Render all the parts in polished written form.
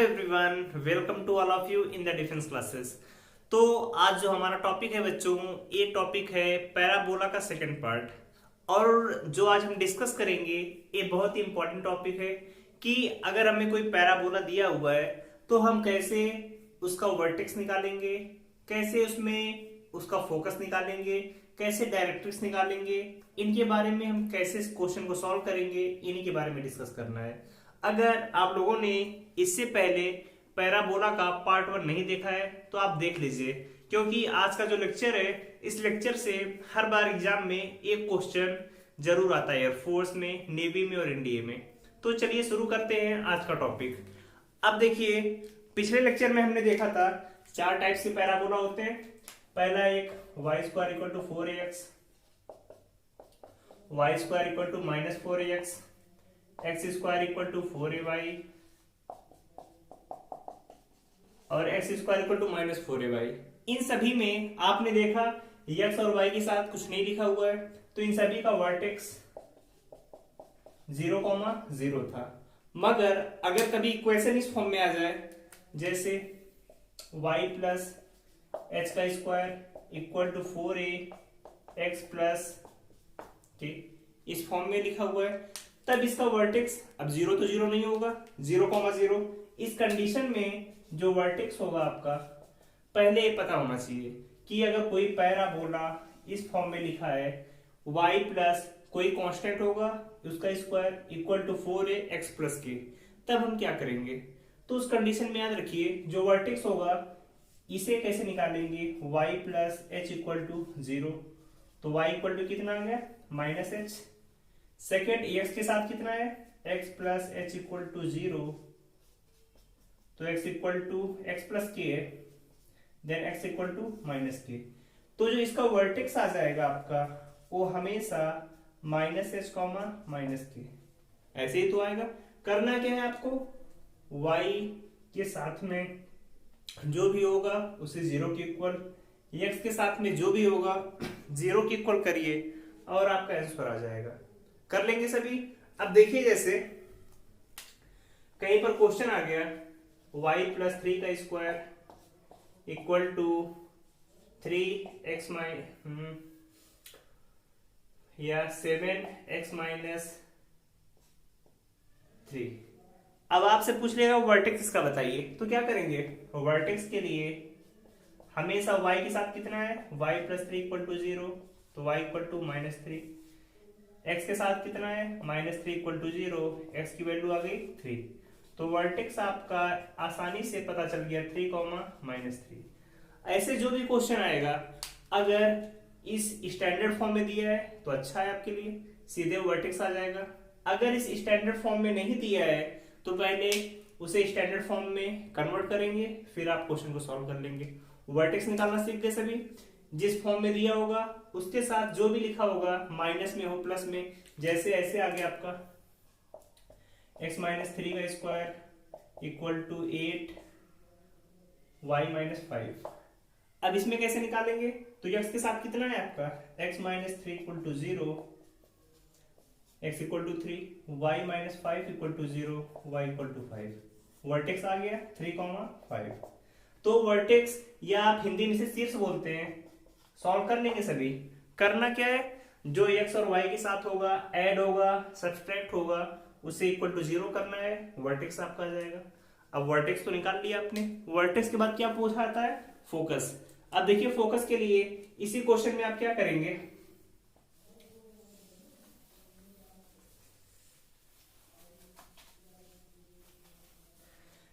Everyone, welcome to all of you in the defence classes. तो आज जो हमारा टॉपिक है बच्चों, ये टॉपिक है पैराबोला का सेकंड पार्ट। और जो आज हम डिस्कस करेंगे ये बहुत ही इंपॉर्टेंट टॉपिक है कि अगर हमें कोई पैराबोला दिया हुआ है तो हम कैसे उसका वर्टेक्स निकालेंगे, कैसे उसमें उसका फोकस निकालेंगे, कैसे डायरेक्ट्रिक्स निकालेंगे, इनके बारे में हम कैसे इस क्वेश्चन को सॉल्व करेंगे, इन्हीं के बारे में डिस्कस करना है। अगर आप लोगों ने इससे पहले पैराबोला का पार्ट 1 नहीं देखा है तो आप देख लीजिए, क्योंकि आज का जो लेक्चर है इस लेक्चर से हर बार एग्जाम में एक क्वेश्चन जरूर आता है, एयरफोर्स में, नेवी में और एनडीए में। तो चलिए शुरू करते हैं आज का टॉपिक। अब देखिए, पिछले लेक्चर में हमने देखा था 4 टाइप्स के पैराबोला होते हैं। पहला एक y square equal to 4ax, y square equal to minus 4ax, x square equal to 4ay और x square equal to minus 4ay। इन सभी में आपने देखा x और y के साथ कुछ नहीं लिखा हुआ है, तो इन सभी का वर्टेक्स 0,0 था। मगर अगर कभी इक्वेशन इस फॉर्म में आ जाए, जैसे y प्लस एच का square equal to 4a x plus, ठीक, इस फॉर्म में लिखा हुआ है, तब इसका वर्टेक्स अब 0 तो 0 नहीं होगा, 0,0। इस कंडीशन में जो वर्टेक्स होगा आपका, पहले ये पता होना चाहिए कि अगर कोई पैराबोला इस फॉर्म में लिखा है y प्लस कोई कांस्टेंट होगा उसका square equal to 4a x plus k, तब हम क्या करेंगे? तो उस कंडीशन में याद रखिए जो वर्टेक्स होगा इसे कैसे निकालेंगे, y plus h equal to 0। तो y इक्वल टू कितना आ गया, माइनस एच। सेकेंड x के साथ कितना है, x plus h equal to 0, तो x equal to x plus k है, then x equal to minus k. तो जो इसका वर्टेक्स आ जाएगा आपका वो हमेशा माइनस एच कॉमा माइनस के, ऐसे ही तो आएगा। करना क्या है आपको, y के साथ में जो भी होगा उसे 0 के इक्वल, x के साथ में जो भी होगा 0 के इक्वल करिए और आपका आंसर आ जाएगा। कर लेंगे सभी। अब देखिए, जैसे कहीं पर क्वेश्चन आ गया y प्लस 3 का स्क्वायर इक्वल टू 3x या 7x माइनस 3। अब आपसे पूछ लेगा वर्टेक्स इसका बताइए, तो क्या करेंगे? वर्टेक्स के लिए हमेशा y के साथ कितना है, y प्लस 3 इक्वल टू 0, तो y equal to minus 3। x के साथ कितना है, माइनस 3 इक्वल टू 0, x की वैल्यू आ गई 3। तो वर्टेक्स आपका आसानी से पता चल गया 3, माइनस 3। ऐसे जो भी क्वेश्चन आएगा, अगर इस स्टैंडर्ड फॉर्म में दिया है तो अच्छा है आपके लिए, सीधे वर्टेक्स आ जाएगा। अगर इस स्टैंडर्ड फॉर्म में नहीं दिया है तो पहले उसे स्टैंडर्ड फॉर्म में कन्वर्ट करेंगे, फिर आप क्वेश्चन को सॉल्व कर लेंगे। वर्टेक्स निकालना सीख गए सभी। जिस फॉर्म में दिया होगा उसके साथ जो भी लिखा होगा, माइनस में हो प्लस में, जैसे ऐसे आ गया आपका x माइनस 3 का square equal to 8 y minus 5। अब इसमें कैसे निकालेंगे? तो x के साथ कितना है आपका, x minus 3 equal to 0, x equal to 3, y minus 5 equal to 0, y equal to 5। Vertex आ गया 3,5। तो वर्टेक्स, या आप हिंदी में से शीर्ष बोलते हैं, सॉल्व कर लेंगे सभी। करना क्या है, जो x और y के साथ होगा, ऐड होगा, सब्सट्रैक्ट होगा, उसे इक्वल टू 0 करना है, वर्टेक्स आपका आ जाएगा। अब वर्टेक्स तो निकाल लिया आपने। वर्टेक्स के बाद क्या पूछा आता है, फोकस। अब देखिए, फोकस के लिए इसी क्वेश्चन में आप क्या करेंगे,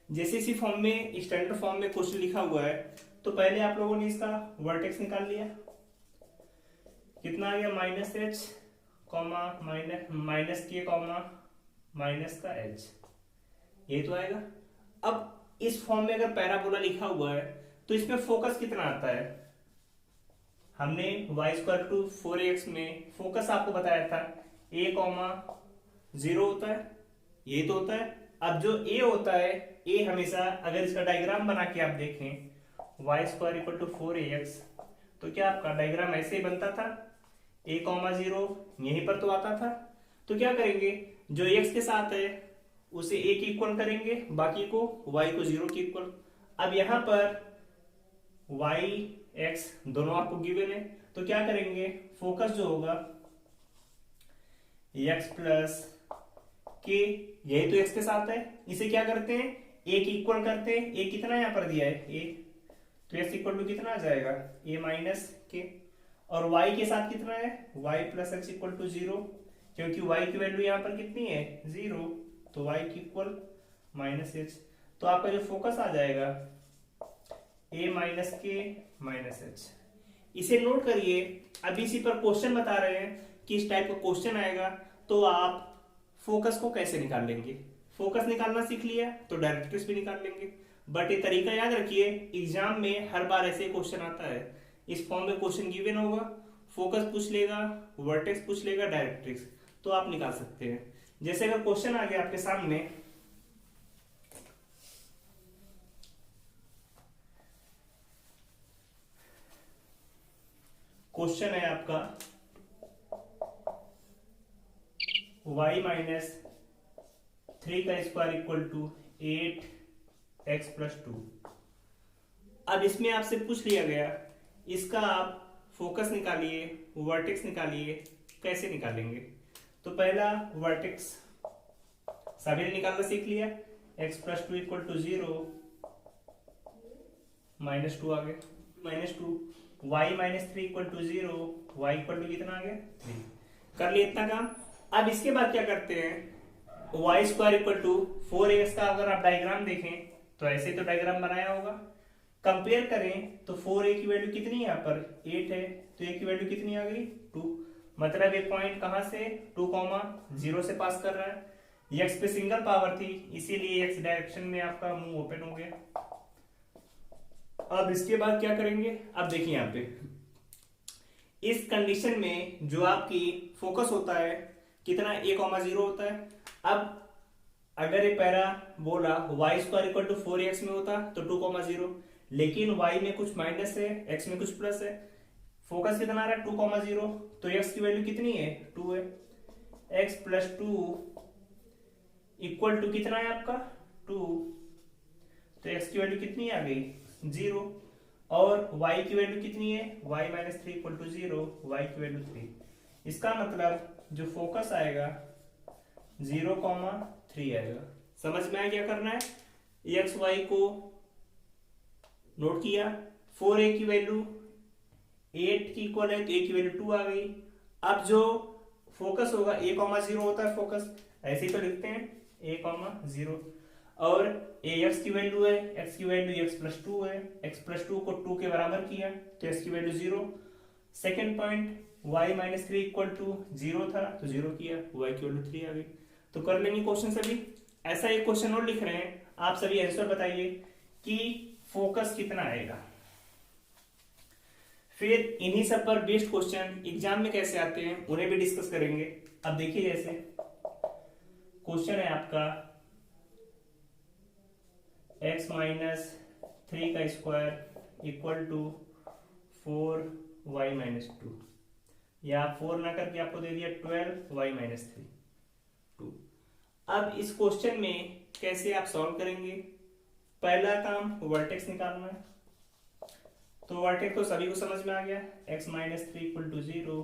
जैसे इसी फॉर्म में, स्टैंडर्ड फॉर्म में क्वेश्चन लिखा हुआ है, तो पहले आप लोगों ने इसका वर्टेक्स निकाल लिया। कितना आ गया, माइनस एच कॉमा माइनस के कॉमा माइनस का एच, ये तो आएगा। अब इस फॉर्म में अगर पैराबोला लिखा हुआ है तो इसमें फोकस कितना आता है, हमने y स्क्वायर टू 4x में फोकस आपको बताया था a,0 होता है, ये तो होता है। अब जो a होता है, a हमेशा, अगर इसका डायग्राम बना के आप देखें y square equal to 4ax, तो क्या आपका डायग्राम ऐसे ही बनता था, a,0 यहीं पर तो आता था। तो क्या करेंगे, जो x के साथ है उसे a की इक्वल करेंगे, बाकी को y को 0 की इक्वल। अब यहाँ पर y x दोनों आपको गिवन है, तो क्या करेंगे, फोकस जो होगा x प्लस के, यही तो x के साथ है, इसे क्या करते हैं a की इक्वल करते हैं। a कितना यहाँ पर दिया है a, तो x इक्वल टू कितना आ जाएगा a माइनस के, और y के साथ कितना है y plus x equal to 0, क्योंकि y की वैल्यू यहाँ पर कितनी है 0, तो y की इक्वल माइनस एच। तो आपका जो फोकस आ जाएगा a माइनस के माइनस एच। इसे नोट करिए। अभी इसी पर क्वेश्चन बता रहे हैं कि इस टाइप का क्वेश्चन आएगा तो आप फोकस को कैसे निकाल लेंगे। फोकस निकालना सीख लिया तो डायरेक्ट्रिक्स भी निकाल लेंगे। बट ये तरीका याद रखिए, एग्जाम में हर बार ऐसे क्वेश्चन आता है। इस फॉर्म में क्वेश्चन गिवन होगा, फोकस पूछ लेगा, वर्टेक्स पूछ लेगा, डायरेक्ट्रिक्स, तो आप निकाल सकते हैं। जैसे अगर क्वेश्चन आ गया आपके सामने, क्वेश्चन है आपका y माइनस 3 का square equal to 8x plus 2। अब इसमें आपसे पूछ लिया गया, इसका आप फोकस निकालिए, वर्टेक्स निकालिए, कैसे निकालेंगे। तो पहला वर्टेक्स सभी ने निकालना सीख लिया, x plus 2 equal to 0 minus 2 आ गया, minus 2, y minus 3 equal to 0, y equal to कितना आ गया 3। कर लिया इतना काम। अब इसके बाद क्या करते हैं, Y square equal to 4x का अगर आप डायग्राम देखें तो ऐसे तो डायग्राम बनाया होगा, कंपेयर करें तो 4a की वैल्यू कितनी है, यहाँ पर 8 है, तो a की वैल्यू कितनी आ गई 2। मतलब ये पॉइंट कहां से 2,0 से पास कर रहा है। x पे सिंगल पावर थी, इसीलिए x डायरेक्शन में आपका मुंह ओपन हो गया। अब इसके बाद क्या करेंगे, अब देखिए यहाँ पे इस कंडीशन में जो आपकी फोकस होता है कितना a,0 होता है। अब अगर ये पैरा बोला y square equal to 4x में होता तो 2,0, लेकिन y में कुछ माइनस है, x में कुछ प्लस है, फोकस कितना आ रहा है 2,0, तो x की वैल्यू कितनी है 2 है, x प्लस 2 इक्वल टू कितना है आपका 2, तो x की वैल्यू कितनी आ गई 0, और y की वैल्यू कितनी है y minus 3 equal to 0, y की वैल्यू 3। इसका मतलब जो फोकस आएगा 0,3 आएगा। समझ में आया क्या करना है, एक्स वाई को नोट किया, 4a की वैल्यू 8 की इक्वल है तो a की वैल्यू 2 आ गई। अब जो फोकस होगा a,0 होता है फोकस, ऐसे ही तो लिखते हैं a,0, और x की वैल्यू है, x की वैल्यू x प्लस 2 है, x प्लस 2 को 2 के बराबर किया तो x की value 0। Second point y minus 3 equal to 0 था तो 0 किया, y की वैल्यू 3 आ गई। तो कर लेंगे क्वेश्चन सभी। ऐसा एक क्वेश्चन और लिख रहे हैं, आप सभी आंसर बताइए कि फोकस कितना आएगा। फिर इन्हीं सब पर बेस्ड क्वेश्चन एग्जाम में कैसे आते हैं उन्हें भी डिस्कस करेंगे। अब देखिए जैसे क्वेश्चन है आपका x माइनस 3 का square equal to 4y minus 2, या 4 ना करके आपको दे दिया 12y माइनस 3 2। अब इस क्वेश्चन में कैसे आप सॉल्व करेंगे, पहला काम वर्टेक्स निकालना है। तो वर्टेक्स तो सभी को समझ में आ गया, x minus 3 equal to 0,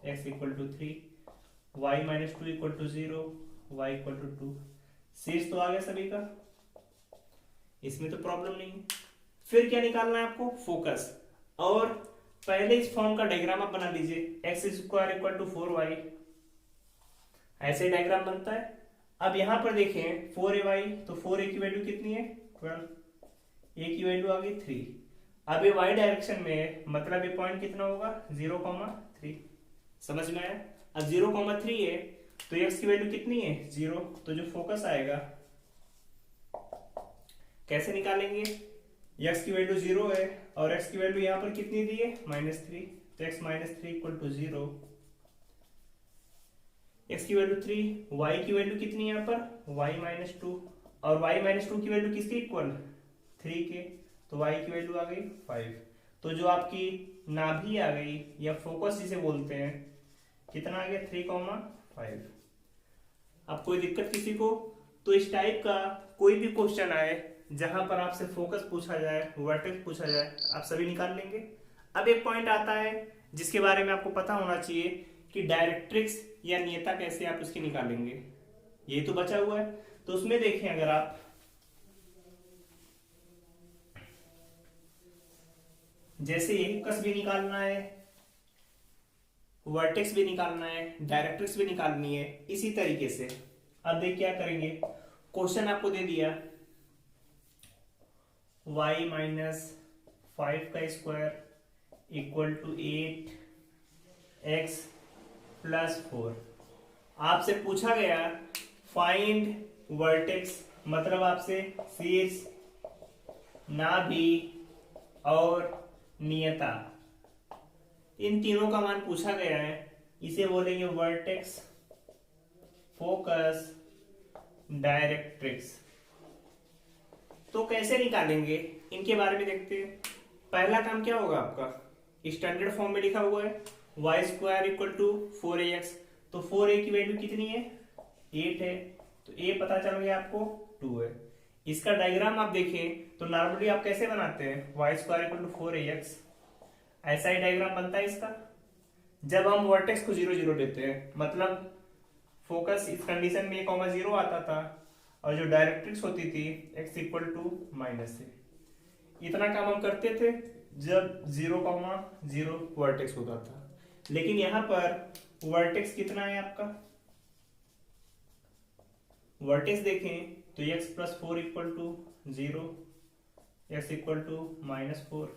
x equal to 3, y minus 2 equal to 0, y equal to 2। शेष तो आ गया सभी का, इसमें तो प्रॉब्लम नहीं है। फिर क्या निकालना है आपको, फोकस। और पहले इस फॉर्म का डायग्राम आप बना लीजिए, x square equal to 4y, ऐसे डायग्राम बनता है। अब यहां पर देखें 4ay, तो 4a की वैल्यू कितनी है 12, a की वैल्यू आ गई 3। अब ये y डायरेक्शन में है, मतलब ये पॉइंट कितना होगा 0,3। समझ में आया। अब 0,3 है तो x की वैल्यू कितनी है 0, तो जो फोकस आएगा कैसे निकालेंगे, x की वैल्यू 0 है और x की वैल्यू यहां पर कितनी दी है -3, तो x minus 3 equal to 0, x की वैल्यू 3, y की वैल्यू कितनी है यहाँ पर y माइनस 2, और y माइनस 2 की वैल्यू किसके इक्वल 3 के, तो y की वैल्यू आ गई 5। तो जो आपकी नाभि आ गई या फोकस जिसे बोलते हैं कितना आ गया 3,5। अब कोई दिक्कत किसी को, तो इस टाइप का कोई भी क्वेश्चन आए जहां पर आपसे फोकस पूछा जाए, वर्टेक्स पूछा जाए, आप सभी निकाल लेंगे। अब एक पॉइंट आता है जिसके बारे में आपको पता होना चाहिए कि डायरेक्ट्रिक्स या नियता कैसे आप उसकी निकालेंगे। ये तो बचा हुआ है, तो उसमें देखें अगर आप जैसे फोकस भी निकालना है, वर्टेक्स भी निकालना है, डायरेक्ट्रिक्स भी निकालनी है, इसी तरीके से अब देख क्या करेंगे। क्वेश्चन आपको दे दिया y माइनस 5 का square equal to 8x plus 4। आपसे पूछा गया फाइंड वर्टेक्स, मतलब आपसे शीर्ष, नाभि और नियता, इन तीनों का मान पूछा गया है। इसे बोलेंगे वर्टेक्स, फोकस, डायरेक्ट्रिक्स। तो कैसे निकालेंगे इनके बारे में देखते हैं। पहला काम क्या होगा आपका, स्टैंडर्ड फॉर्म में लिखा हुआ है y square equal to 4ax। तो 4a की वैल्यू कितनी है, 8 है, तो a पता चल गया आपको 2 है। इसका डायग्राम आप देखें तो नॉर्मली आप कैसे बनाते हैं, Y square equal to 4ax, ऐसा ही डायग्राम बनता है इसका। जब हम वर्टेक्स को 0 0 लेते हैं, मतलब फोकस इस कंडीशन में a,0 आता था, और जो डायरेक्ट्रिक्स होती थी x इक्वल टू माइनस से। इतना काम हम करते थे जब 0,0 वर्टेक्स होता था। लेकिन यहां पर वर्टेक्स कितना है आपका, वर्टेक्स देखें तो x plus 4 equal to 0, x equal to minus 4,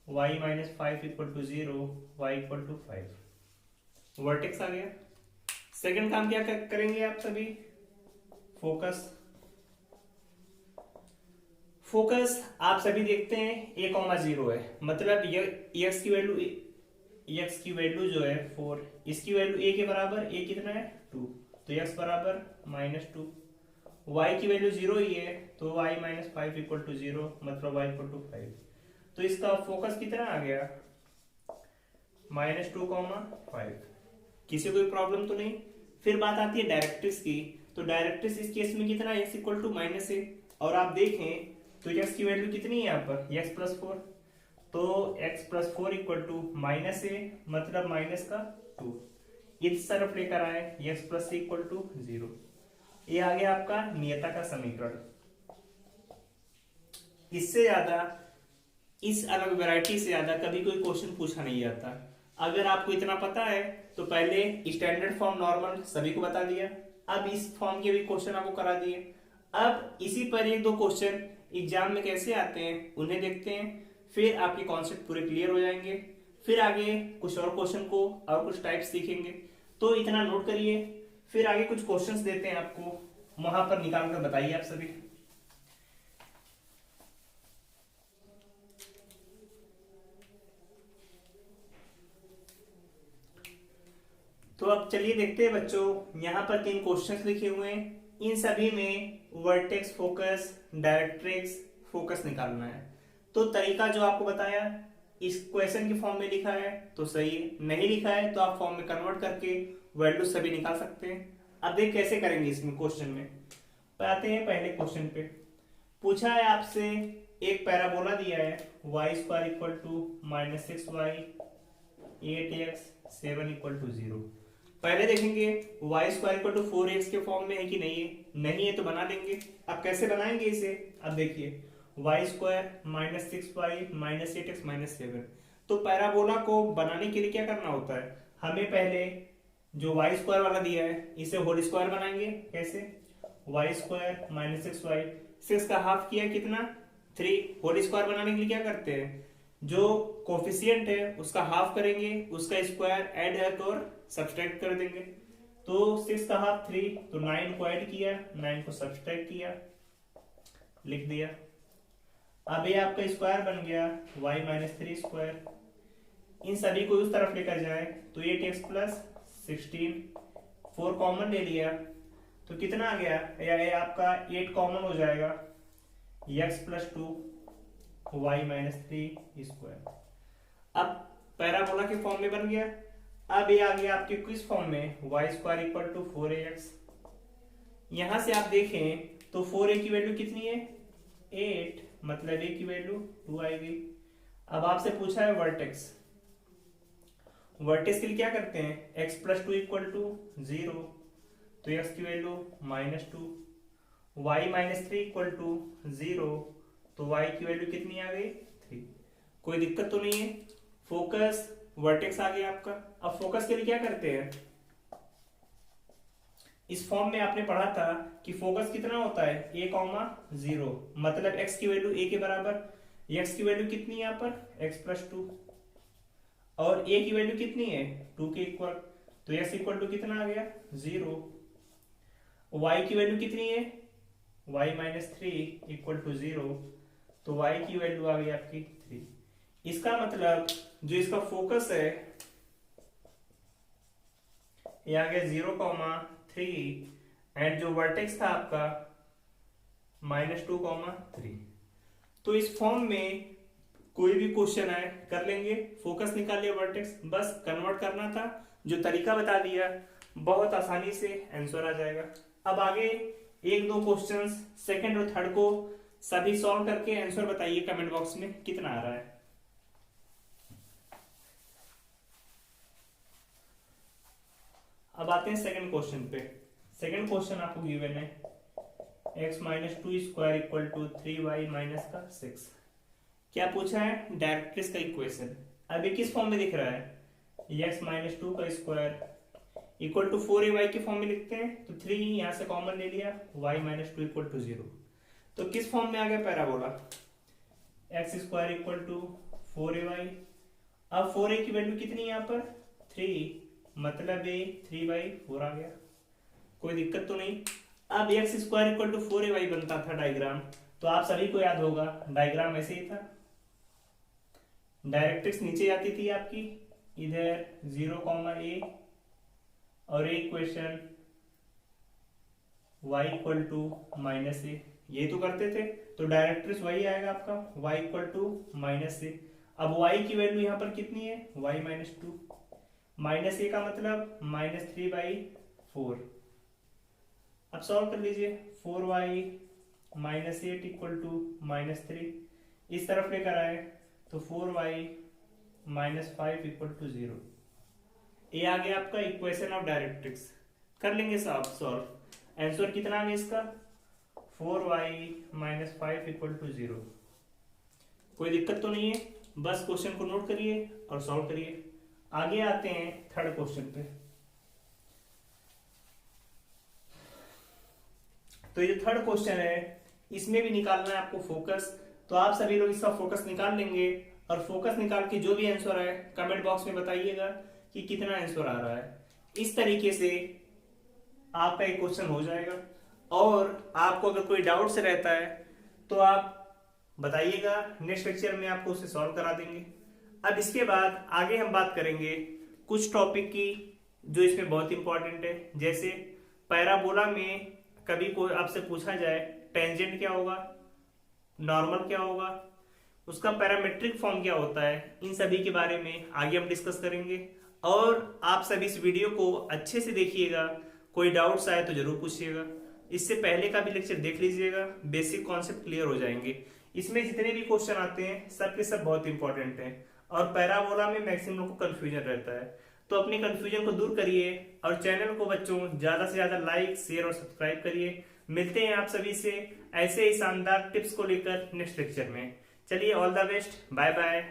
y minus 5 equal to 0, y equal to 5, vertex आ गया। सेकंड काम क्या करेंगे आप सभी, फोकस। फोकस आप सभी देखते हैं a,0 है, मतलब x की वैल्यू जो है 4, इसकी वैल्यू a के बराबर, a कितना है 2, तो x बराबर -2, y की वैल्यू 0 ही है, तो y माइनस 5 इक्वल टू 0, मतलब y इक्वल टू 5। तो इसका फोकस कितना आ गया, -2,5। किसी कोई प्रॉब्लम तो नहीं। फिर बात आती है डायरेक्ट्रिक्स की, तो डायरेक्ट्रिक्स इस केस में कितना है, x इक्वल टू -a, और आप देखें तो x की वैल्यू कितनी है यहाँ पर, x प्लस 4, तो x plus 4 equal to -a, मतलब -2। इस तरफ लेकर आए x plus c equal to 0। ये आ गया आपका नियता का समीकरण। इससे ज्यादा, इस अलग वैरायटी से ज्यादा कभी कोई क्वेश्चन पूछा नहीं जाता। अगर आपको इतना पता है तो पहले स्टैंडर्ड फॉर्म नॉर्मल सभी को बता दिया, अब इस फॉर्म के भी क्वेश्चन आपको करा दिए। अब इसी पर एक दो क्वेश्चन एग्जाम में कैसे आते हैं उन्हें देखते हैं, फिर आपके कॉन्सेप्ट पूरे क्लियर हो जाएंगे। फिर आगे कुछ और क्वेश्चन को और कुछ टाइप्स सीखेंगे, तो इतना नोट करिए। फिर आगे कुछ क्वेश्चंस देते हैं आपको, वहां पर निकाल कर बताइए आप सभी। तो अब चलिए देखते हैं बच्चों, यहाँ पर 3 क्वेश्चंस लिखे हुए हैं, इन सभी में वर्टेक्स, फोकस, डायरेक्ट्रिक्स, फोकस निकालना है। तो तरीका जो आपको बताया इस क्वेश्चन के फॉर्म में लिखा है तो सही है, नहीं लिखा है तो आप फॉर्म में कन्वर्ट करके वैल्यू सभी निकाल सकते हैं। अब देख कैसे करेंगे इसमें क्वेश्चन में। आते हैं पहले क्वेश्चन पे। पूछा है आपसे एक पैराबोला दिया है y square equal to -6y 8x 7 equal to 0। पहले देखेंगे Y square equal to 4x के फॉर्म में है कि नहीं है, नहीं है तो बना लेंगे। अब कैसे बनाएंगे इसे, अब देखिए वाई स्क्वायर -6y 8x 7। तो पैराबोला को बनाने के लिए क्या करना होता है, हमें पहले जो वाई स्क्वायर वाला दिया है इसे होल स्क्वायर बनाएंगे। कैसे, वाई स्क्वायर -6y, 6 का हाफ किया कितना 3, होल स्क्वायर बनाने के लिए क्या करते हैं, जो कोफिशिएंट है उसका हाफ करेंगे, उसका स्क्वायर ऐड है तो सब्सट्रैक्ट कर देंगे। तो 6 का हाफ 3, तो 9 को ऐड किया, 9 को सब्सट्रैक्ट किया, लिख दिया। अब ये आपका स्क्वायर बन गया y -3 स्क्वायर। इन सभी को उस तरफ लेकर जाए तो 8x प्लस 16, 4 कॉमन ले लिया तो कितना आ गया, ये आपका 8 कॉमन हो जाएगा, x प्लस 2 y -3 स्क्वायर। अब पैराबोला के फॉर्म में बन गया। अब ये आ गया आपके किस फॉर्म में, y square equal to 4ax, यहां से आप देखें तो 4a की वैल्यू कितनी है 8, मतलब a की वैल्यू 2 आएगी। अब आपसे पूछा है वर्टेक्स, वर्टेक्स के लिए क्या करते हैं x प्लस 2 इक्वल टू 0, तो x की value -2, y minus 3 equal to 0, तो y की वैल्यू कितनी आ गई 3। कोई दिक्कत तो नहीं है। फोकस वर्टेक्स आ गया आपका। अब फोकस के लिए क्या करते हैं, इस फॉर्म में आपने पढ़ा था कि फोकस कितना होता है a, 0, मतलब x की वैल्यू a के बराबर, x की वैल्यू कितनी है यहाँ पर x प्लस 2, और a की वैल्यू कितनी है 2 के इक्वल, तो x इक्वल टू कितना आ गया 0। y की वैल्यू कितनी है y माइनस 3 इक्वल टू 0, तो y की वैल्यू आ गई आपकी 3। इसका मतलब जो इसका फोकस है ये आ गया 0,3, एंड जो वर्टेक्स था आपका -2,3। तो इस फॉर्म में कोई भी क्वेश्चन आए कर लेंगे, फोकस निकाल लिया वर्टेक्स, बस कन्वर्ट करना था, जो तरीका बता दिया बहुत आसानी से आंसर आ जाएगा। अब आगे एक दो क्वेश्चंस सेकंड और थर्ड को सभी सॉल्व करके आंसर बताइए कमेंट बॉक्स में कितना आ रहा है। अब आते हैं सेकंड क्वेश्चन पे। सेकंड क्वेश्चन आपको गिवन है x minus 2 square equal to 3y minus का 6। क्या पूछा है डायरेक्ट्रिक्स का इक्वेशन। अभी किस फॉर्म में दिख रहा है x माइनस 2 का स्क्वायर इक्वल टू 4ay के फॉर्म में लिखते हैं, तो 3 यहां से कॉमन ले लिया, y माइनस 2 इक्वल टू 0। तो किस फॉर्म में आ गया parabola, x square equal to 4ay। अब 4a की वैल्यू कितनी है यहाँ पर 3, मतलब ये 3/4 आ गया, कोई दिक्कत तो नहीं। अब x square equal to 4ay बनता था डायग्राम, तो आप सभी को याद होगा डायग्राम ऐसे ही था, डायरेक्ट्रिक्स नीचे आती थी आपकी, इधर 0, a और एक equation y equal to -a, ये तो करते थे, तो डायरेक्ट्रिक्स वही आएगा आपका y इक्वल टू -a। अब y की वैल्यू यहाँ पर कितनी है y माइनस 2, -a का मतलब -3/4। अब सॉल्व कर लीजिए, 4y माइनस 8 इक्वल टू -3, इस तरफ लेकर आए तो 4y माइनस 5 इक्वल टू 0। ये आ गया आपका इक्वेशन ऑफ डायरेक्ट्रिक्स। कर लेंगे साहब सॉल्व, आंसर कितना आ गया इसका 4y माइनस 5 इक्वल टू 0। कोई दिक्कत तो नहीं है, बस क्वेश्चन को नोट करिए और सॉल्व करिए। आगे आते हैं थर्ड क्वेश्चन पे। तो ये जो थर्ड क्वेश्चन है इसमें भी निकालना है आपको फोकस, तो आप सभी लोग इसका फोकस निकाल लेंगे और फोकस निकाल के जो भी आंसर आए कमेंट बॉक्स में बताइएगा कि कितना आंसर आ रहा है। इस तरीके से आपका एक क्वेश्चन हो जाएगा, और आपको अगर कोई डाउट्स रहता है तो आप बताइएगा, नेक्स्ट लेक्चर में आपको उसे सॉल्व करा देंगे। अब इसके बाद आगे हम बात करेंगे कुछ टॉपिक की जो इसमें बहुत इंपॉर्टेंट है, जैसे पैराबोला में कभी कोई आपसे पूछा जाए टेंजेंट क्या होगा, नॉर्मल क्या होगा, उसका पैरामेट्रिक फॉर्म क्या होता है, इन सभी के बारे में आगे हम डिस्कस करेंगे। और आप सभी इस वीडियो को अच्छे से देखिएगा, कोई डाउट्स आए तो जरूर पूछिएगा। इससे पहले का भी लेक्चर देख लीजिएगा, बेसिक कॉन्सेप्ट क्लियर हो जाएंगे। इसमें जितने भी क्वेश्चन आते हैं सब के सब बहुत इंपॉर्टेंट हैं, और पैराबोला में मैक्सिमम लोग को कंफ्यूजन रहता है, तो अपनी कंफ्यूजन को दूर करिए और चैनल को बच्चों ज्यादा से ज्यादा लाइक शेयर और सब्सक्राइब करिए। मिलते हैं आप सभी से ऐसे ही शानदार टिप्स को लेकर नेक्स्ट लेक्चर में। चलिए, all the best, bye bye.